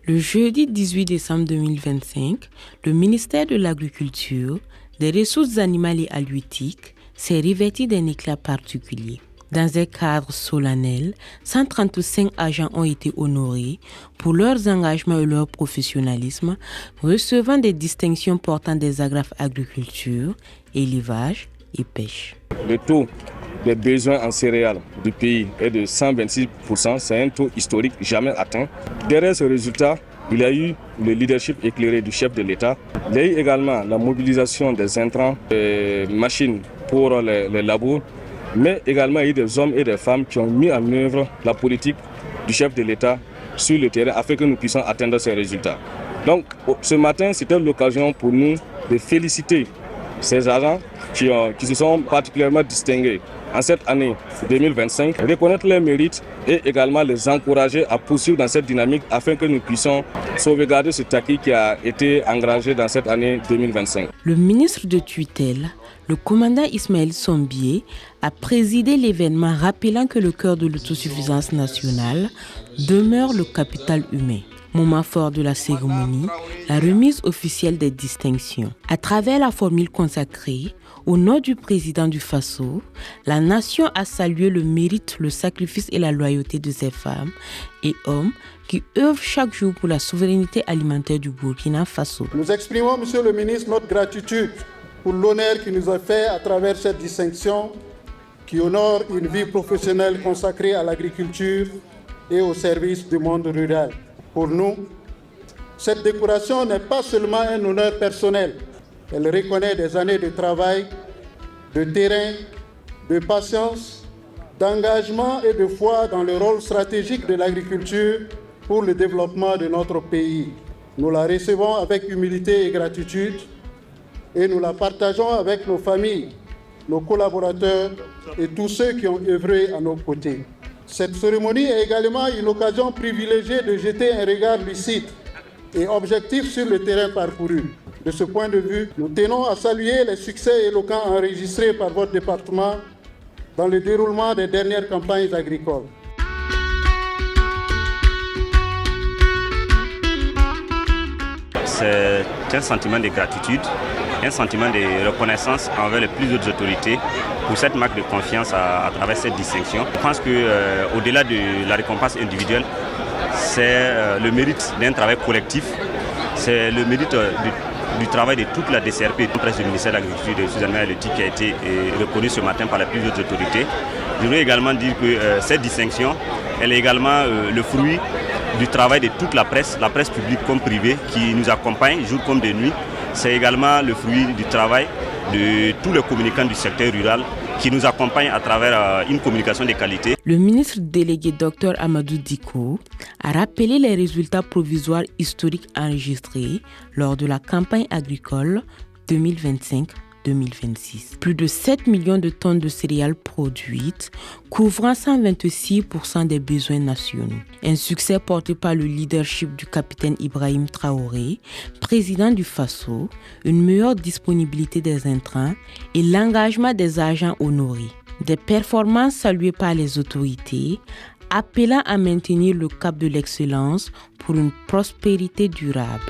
Le jeudi 18 décembre 2025, le ministère de l'Agriculture, des Ressources animales et halieutiques s'est revêtu d'un éclat particulier. Dans un cadre solennel, 135 agents ont été honorés pour leurs engagements et leur professionnalisme, recevant des distinctions portant des agrafes agriculture, élevage et pêche. Le taux des besoins en céréales du pays est de 126%, c'est un taux historique jamais atteint. Derrière ce résultat, il y a eu le leadership éclairé du chef de l'État. Il y a eu également la mobilisation des intrants, des machines pour les labours, mais également il y a eu des hommes et des femmes qui ont mis en œuvre la politique du chef de l'État sur le terrain afin que nous puissions atteindre ces résultats. Donc ce matin, c'était l'occasion pour nous de féliciter ces agents qui se sont particulièrement distingués en cette année 2025, reconnaître leurs mérites et également les encourager à poursuivre dans cette dynamique afin que nous puissions sauvegarder ce acquis qui a été engrangé dans cette année 2025. Le ministre de tutelle, le commandant Ismaël Sombié, a présidé l'événement rappelant que le cœur de l'autosuffisance nationale demeure le capital humain. Moment fort de la cérémonie, la remise officielle des distinctions. À travers la formule consacrée, au nom du président du Faso, la nation a salué le mérite, le sacrifice et la loyauté de ces femmes et hommes qui œuvrent chaque jour pour la souveraineté alimentaire du Burkina Faso. Nous exprimons, Monsieur le ministre, notre gratitude pour l'honneur qui nous a fait à travers cette distinction qui honore une vie professionnelle consacrée à l'agriculture et au service du monde rural. Pour nous, cette décoration n'est pas seulement un honneur personnel. Elle reconnaît des années de travail, de terrain, de patience, d'engagement et de foi dans le rôle stratégique de l'agriculture pour le développement de notre pays. Nous la recevons avec humilité et gratitude et nous la partageons avec nos familles, nos collaborateurs et tous ceux qui ont œuvré à nos côtés. Cette cérémonie est également une occasion privilégiée de jeter un regard lucide et objectif sur le terrain parcouru. De ce point de vue, nous tenons à saluer les succès éloquents enregistrés par votre département dans le déroulement des dernières campagnes agricoles. C'est un sentiment de gratitude, un sentiment de reconnaissance envers les plus hautes autorités pour cette marque de confiance à travers cette distinction. Je pense qu'au-delà de la récompense individuelle, c'est le mérite d'un travail collectif, c'est le mérite du travail de toute la DCRP, presque du ministère de l'Agriculture et des Ressources animales et halieutiques qui a été reconnue ce matin par les plus hautes autorités. Je voudrais également dire que cette distinction, elle est également le fruit du travail de toute la presse publique comme privée, qui nous accompagne jour comme de nuit. C'est également le fruit du travail de tous les communicants du secteur rural qui nous accompagnent à travers une communication de qualité. Le ministre délégué Dr Amadou Diko a rappelé les résultats provisoires historiques enregistrés lors de la campagne agricole 2025-2026. Plus de 7 millions de tonnes de céréales produites, couvrant 126% des besoins nationaux. Un succès porté par le leadership du capitaine Ibrahim Traoré, président du Faso, une meilleure disponibilité des intrants et l'engagement des agents honorés. Des performances saluées par les autorités, appelant à maintenir le cap de l'excellence pour une prospérité durable.